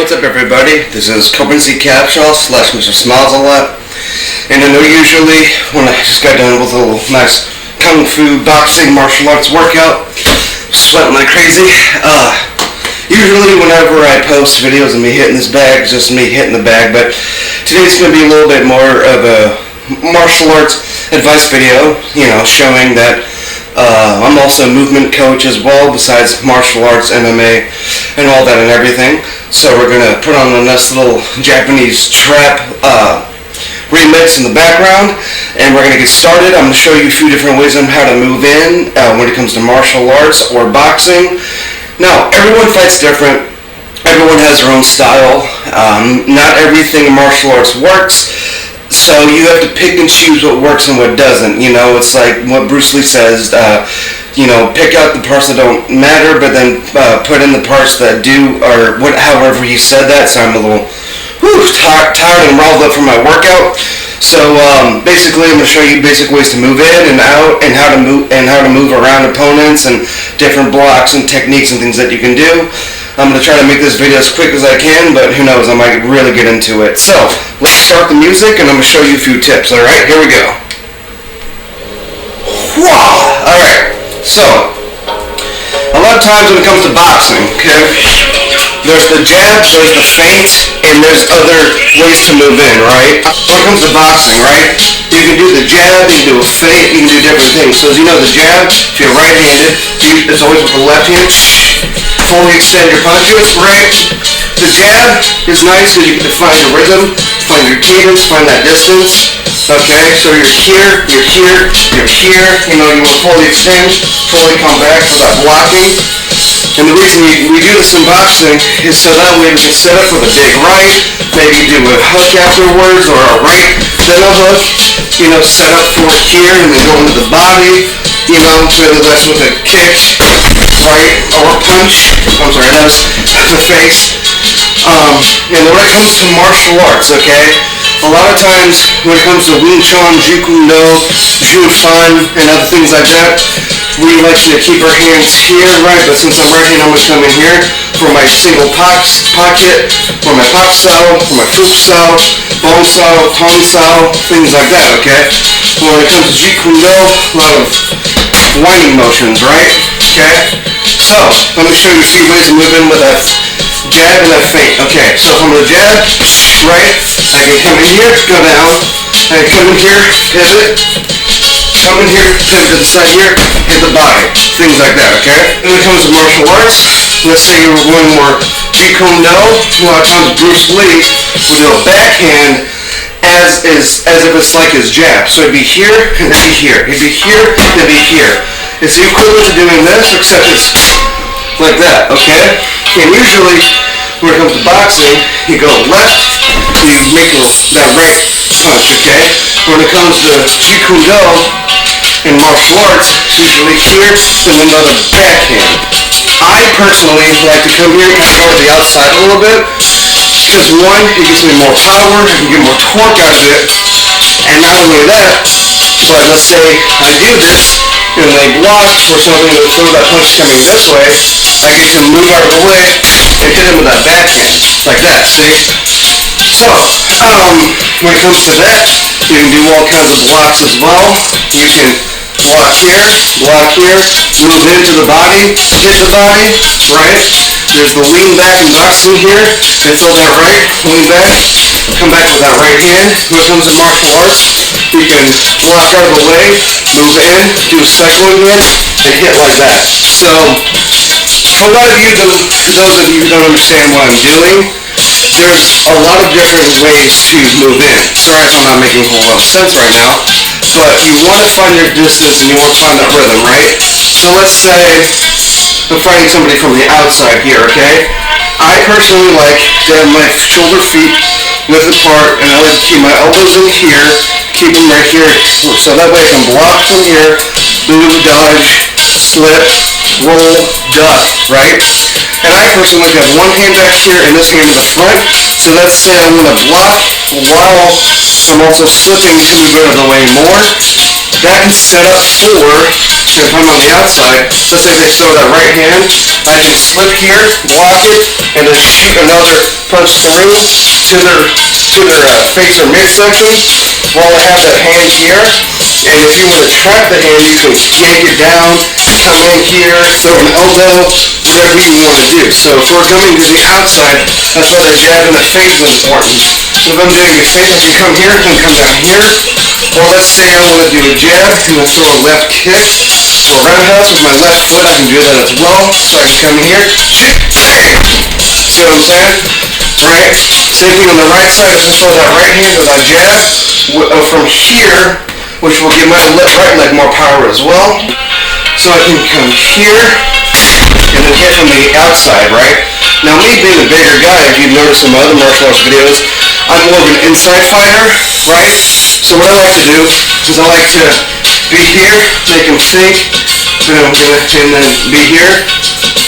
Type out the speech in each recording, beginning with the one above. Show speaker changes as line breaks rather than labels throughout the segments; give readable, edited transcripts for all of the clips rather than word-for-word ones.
What's up, everybody? This is Currency Capshaw / Mr. Smiles a Lot. And I know usually when I just got done with a little nice kung fu boxing martial arts workout, sweating like crazy. Usually whenever I post videos of me hitting this bag, it's just me hitting the bag. But today's going to be a little bit more of a martial arts advice video, showing that I'm also a movement coach as well, besides martial arts, MMA, and all that and everything. So we're going to put on a nice little Japanese trap remix in the background, and we're going to get started. I'm going to show you a few different ways on how to move in when it comes to martial arts or boxing. Now, everyone fights different. Everyone has their own style. Not everything in martial arts works. So you have to pick and choose what works and what doesn't. It's like what Bruce Lee says, pick out the parts that don't matter, but then put in the parts that do, or however he said that. So I'm a little tired and riled up from my workout. So basically, I'm going to show you basic ways to move in and out, and how to move around opponents, and different blocks and techniques and things that you can do. I'm going to try to make this video as quick as I can, but who knows, I might really get into it. So, let's start the music, and I'm going to show you a few tips. Alright, here we go. Alright, so, a lot of times when it comes to boxing, okay, there's the jab, there's the feint, and there's other ways to move in, right? When it comes to boxing, right, you can do the jab, you can do a feint, you can do different things. So as you know, the jab, if you're right-handed, it's always with the left hand. Fully extend your punches, right? The jab is nice because you can define your rhythm, find your cadence, find that distance. Okay, so you're here, you're here, you're here. You want to fully extend, fully come back without blocking. And the reason we do this in boxing is so that way we can set up with a big right, maybe do a hook afterwards, or a right, then a hook, set up for here and then go into the body, whether that's with a kick, right, or a punch. I'm sorry, that was the face. And when it comes to martial arts, okay, a lot of times when it comes to Wing Chun, Jeet Kune Do, Jun Fan, and other things like that, we like to keep our hands here, right? But since I'm right-handed, I'm going to come in here for my single pocket, for my pop style, for my foop style, bone style, tong style, things like that, okay? When it comes to Jeet Kune Do, a lot of winding motions, right? Okay? So, let me show you a few ways to move in with that jab and that feint. Okay, so from the jab, right, I can come in here, go down, I can come in here, pivot, come in here, pivot to the side here, hit the body, things like that, okay? When it comes to martial arts, let's say you're one more Jeet Kune Do, a lot of times Bruce Lee would do a backhand as if it's like his jab. So it'd be here, and then be here. It'd be here, and be here. It's equivalent to doing this, except it's like that, okay? And usually, when it comes to boxing, you go left, you make that right punch, okay? When it comes to Jeet Kune Do in martial arts, usually here, and another backhand. I personally like to come here and kind of go to the outside a little bit, because one, it gives me more power, I can get more torque out of it, and not only that, but let's say I do this, and they block or something, and throw that punch coming this way, I get to move out of the way and hit him with that backhand, like that, see? So, when it comes to that, you can do all kinds of blocks as well. You can block here, move into the body, hit the body, right? There's the lean back in boxing here, and throw that right, lean back, come back with that right hand. When it comes to martial arts, you can block out of the way, move in, do a cycling here, and hit like that. So, for a lot of you, those of you who don't understand what I'm doing, there's a lot of different ways to move in. Sorry if I'm not making a whole lot of sense right now, but you want to find your distance and you want to find that rhythm, right? So let's say I'm fighting somebody from the outside here, okay? I personally like to have my shoulder feet width apart, and I like to keep my elbows in here, keep them right here, so that way I can block from here, move, dodge, slip, roll, duck, right? And I personally like to have one hand back here and this hand in the front. So let's say I'm going to block while I'm also slipping to move out of the way more. that can set up for, if I'm on the outside, let's say they throw that right hand, I can slip here, block it, and then shoot another punch through to their face or midsection while I have that hand here. And if you want to trap the hand, you can yank it down, come in here, throw an elbow, whatever you want to do. So if we're coming to the outside, that's why the jab in the face is important. If I'm doing a face, I can come here and come down here. Or let's say I want to do a jab and I throw a left kick or roundhouse with my left foot, I can do that as well. So I can come here, bang! See what I'm saying? Right? Same thing on the right side, if I throw that right hand with that jab, from here, which will give my right leg more power as well. So I can come here and then hit from the outside, right? Now me being a bigger guy, if you've noticed in my other martial arts videos, I'm more of an inside fighter, right? So what I like to do is I like to be here, make them think that I'm going to, and then be here,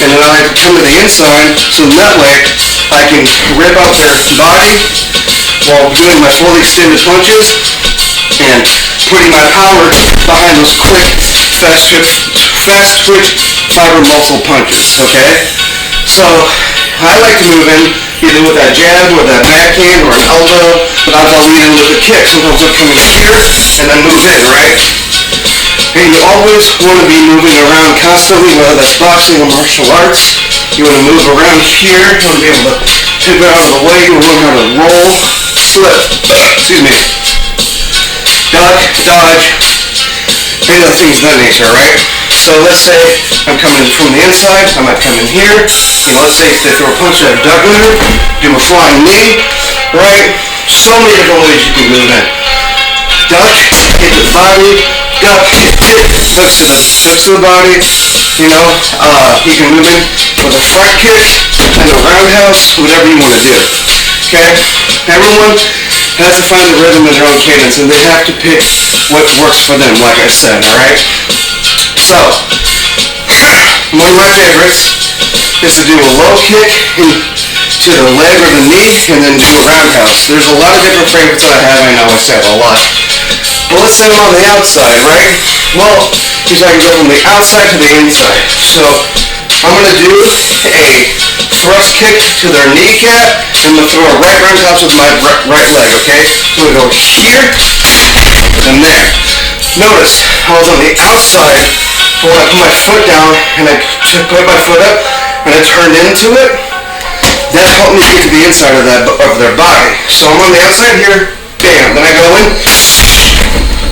and then I like to come to the inside, so that way I can rip out their body while doing my fully extended punches and putting my power behind those quick, fast twitch fiber muscle punches, okay? So I like to move in either with that jab or that backhand or an elbow, but I'll lead in with a kick. Sometimes I'll come in here and then move in, right? And you always want to be moving around constantly, whether that's boxing or martial arts. You want to move around here, you want to be able to pivot out of the way, you want to learn how to roll, slip, duck, dodge, any of the things of that nature, right? So let's say I'm coming from the inside, I might come in here, let's say if they throw a punch, I duck under, do a flying knee, right? So many different ways you can move in. Duck, hit the body, duck, hit, hooks to the body, you can move in with a front kick and a roundhouse, whatever you want to do, okay? Everyone has to find the rhythm in their own cadence, and they have to pick what works for them, like I said, alright? So, one of my favorites is to do a low kick to the leg or the knee, and then do a roundhouse. There's a lot of different favorites that I have, I know I say a lot. But let's say I'm on the outside, right? Well, here's how you go from the outside to the inside. So, I'm going to do a thrust kick to their kneecap, and I'm going to throw a right roundhouse with my right leg, okay? So we go here, and there. Notice, I was on the outside, but when I put my foot down, and I put my foot up, and I turned into it, that helped me get to the inside of their body. So I'm on the outside here, bam, then I go in,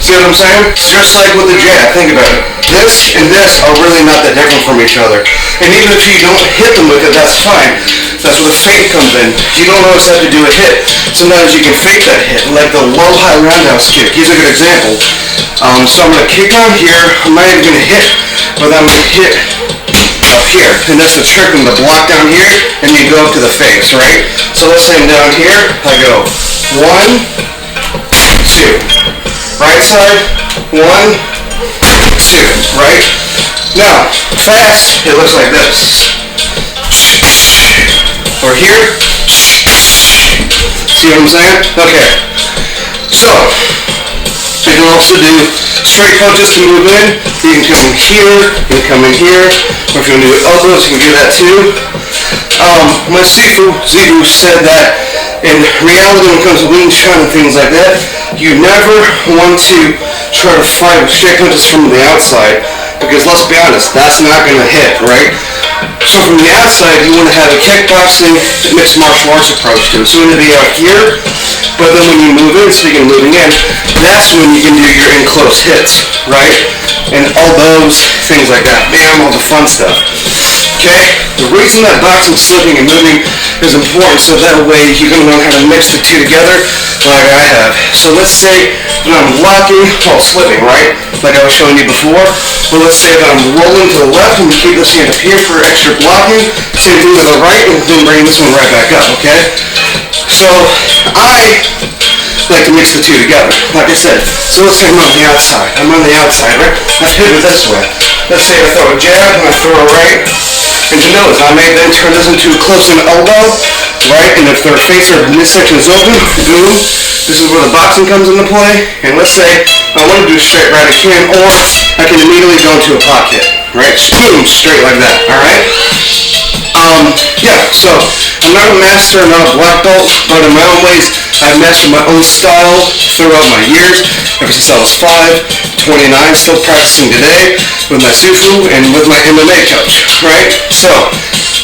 see what I'm saying? Just like with the jab, think about it. This and this are really not that different from each other. And even if you don't hit them with it, that's fine. That's where the feint comes in. You don't always have to do a hit. Sometimes you can fake that hit, like the low high roundhouse kick. Here's a good example. So I'm going to kick down here. I'm not even going to hit, but I'm going to hit up here. And that's the trick, I'm going to block down here, and you go up to the face, right? So let's say I'm down here. I go 1, 2. Right side, 1, 2, right? Now, fast, it looks like this. Or here. See what I'm saying? Okay. So, you can also do straight punches to move in. You can come in here, you can come in here. Or if you want to do elbows, you can do that too. My Sifu Zibu said that in reality, when it comes to Wing Chun and things like that, you never want to try to fight with straight punches from the outside, because let's be honest, that's not going to hit, right? So from the outside, you want to have a kickboxing mixed martial arts approach to it. So you want to be out here, but then when you move in, speaking of moving in, that's when you can do your in-close hits, right? And elbows, things like that. Bam, all the fun stuff. Okay? The reason that boxing, slipping, and moving is important, so that way you're going to learn how to mix the two together like I have. So let's say that I'm blocking while slipping, right? Like I was showing you before. But let's say that I'm rolling to the left and keep this hand up here for extra blocking. Same thing to the right, and then bring this one right back up, okay? So I like to mix the two together, like I said. So let's say I'm on the outside. I'm on the outside, right? I pivot this way. Let's say I throw a jab and I throw a right. And to notice, I may then turn this into a close to an elbow, right? And if their face or midsection is open, boom. This is where the boxing comes into play. And let's say I want to do straight right, I can, or I can immediately go into a pocket, right? Boom, straight like that, all right? Yeah, so I'm not a master, I'm not a black belt, but in my own ways, I've mastered my own style throughout my years, ever since I was 5, 29, still practicing today with my Sifu and with my MMA coach, right? So,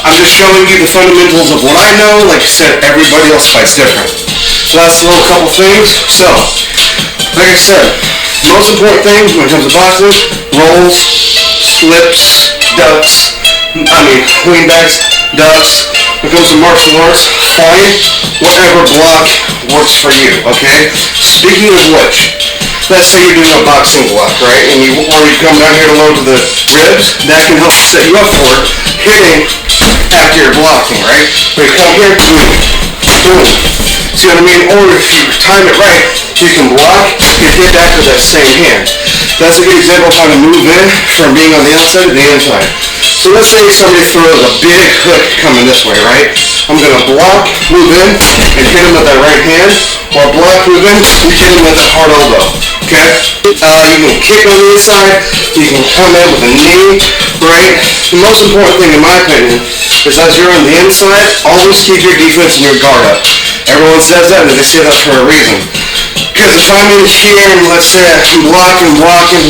I'm just showing you the fundamentals of what I know. Like I said, everybody else fights different. So that's a little couple things. So, like I said, most important thing when it comes to boxing, rolls, slips, ducks, leanbacks, ducks. When it comes to martial arts, fight, whatever block works for you, okay? Speaking of which, let's say you're doing a boxing block, right? And you come down here to load to the ribs, that can help set you up for hitting after you're blocking, right? But you come here, boom, boom. See what I mean? Or if you time it right, you can block and hit back with that same hand. That's a good example of how to move in from being on the outside to the inside. So let's say somebody throws a big hook coming this way, right? I'm going to block, move in, and hit him with that right hand, or block, move in, and hit him with that hard elbow, okay? You can kick on the inside, you can come in with a knee, right? The most important thing, in my opinion, is as you're on the inside, always keep your defense and your guard up. Everyone says that, and they say that for a reason. Because if I'm in here and let's say I'm blocking,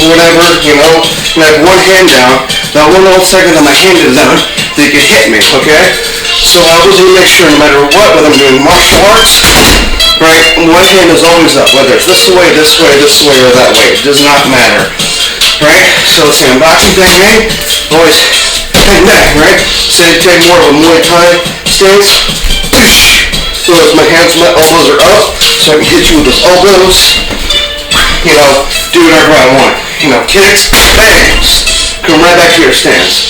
whatever, you know, and I have one hand down, that 1 little second that my hand is down, they can hit me, okay? So I always want to make sure no matter what, whether I'm doing martial arts, right, one hand is always up, whether it's this way, or that way. It does not matter, right? So let's say I'm boxing, bang, always hang back, right? Say take more of a Muay Thai stance. So as my hands, my elbows are up, so I can hit you with those elbows, you know, do whatever I want. You know, kicks, bangs, come right back to your stance.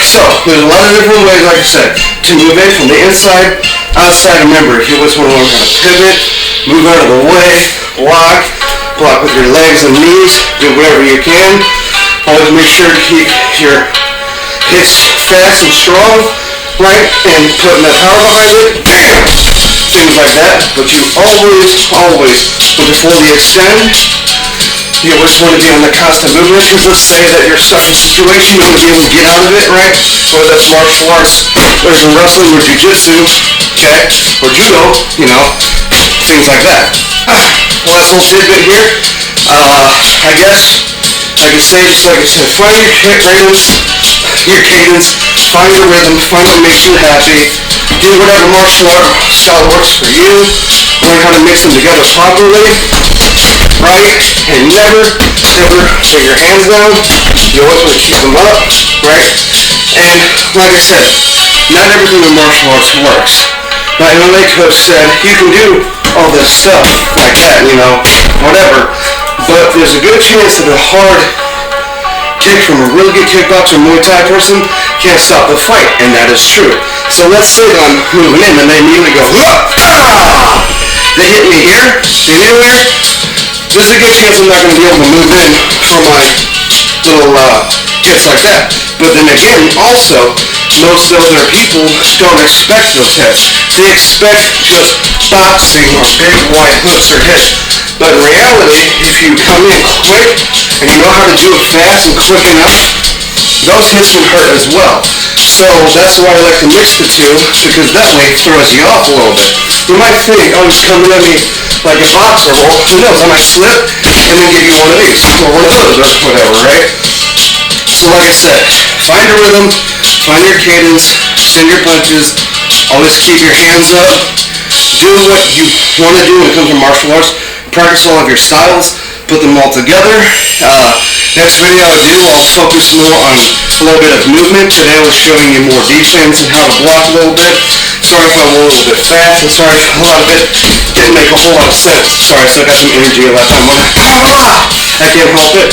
So, there's a lot of different ways, like I said, to move in from the inside, outside. Remember, if you always want to learn how to pivot, move out of the way, block with your legs and knees, do whatever you can. Always make sure to keep your hits fast and strong, right, and putting that power behind it, bam, things like that. But you always, before the extend, you always want to be on the constant movement, because let's say that you're stuck in a situation, you want to be able to get out of it, right? Whether that's martial arts, there's in wrestling or jiu-jitsu, okay, or judo, you know, things like that. Last little tidbit here, I guess, like I say, just like I said, find your cadence, find your rhythm, find what makes you happy, do whatever martial art style works for you, learn how to mix them together properly, right? And never, ever put your hands down. You always want to keep them up, right? And like I said, not everything in martial arts works. My MMA coach said, you can do all this stuff like that, you know, whatever, but there's a good chance that a hard kick from a really good kickboxer or Muay Thai person can't stop the fight, and that is true. So let's say that I'm moving in and they immediately go, ah! They hit me here, anywhere, there's a good chance I'm not going to be able to move in for my little hits like that. But then again, also, most other people don't expect those hits. They expect just boxing or big wide hooks or hits. But in reality, if you come in quick and you know how to do it fast and quick enough, those hits can hurt as well. So that's why I like to mix the two, because that way it throws you off a little bit. You might think, oh, he's coming at me like a boxer. Well, who knows, I might slip and then give you one of these, or one of those, or whatever, right? So like I said, find a rhythm, find your cadence, send your punches, always keep your hands up, do what you want to do when it comes to martial arts, practice all of your styles, put them all together. Next video I do, I'll focus more on a little bit of movement. Today I was showing you more defense and how to block a little bit. Sorry if I went a little bit fast, and sorry if a lot of it didn't make a whole lot of sense. Sorry, I still got some energy left. I can't help it.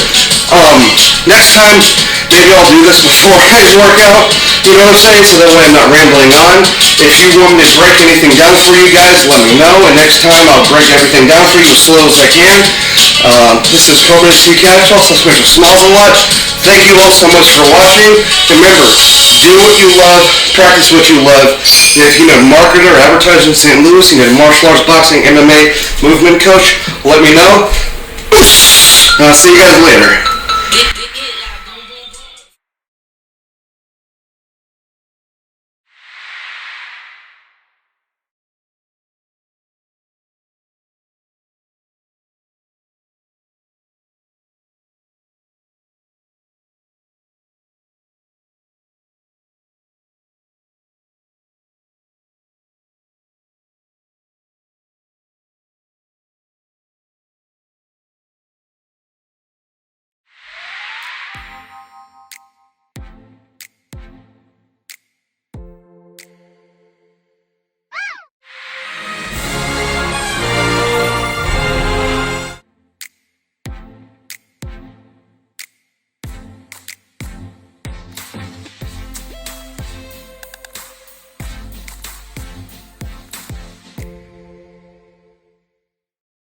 Next time, maybe I'll do this before I work out. You know what I'm saying? So that way I'm not rambling on. If you want me to break anything down for you guys, let me know. And next time I'll break everything down for you as slow as I can. This is Phorm Capital. Subscribe to Smiles a lot. Thank you all so much for watching. Remember, do what you love, practice what you love. And if you need a marketer or advertiser in St. Louis, you need a martial arts, boxing, MMA, movement coach, let me know. I'll see you guys later.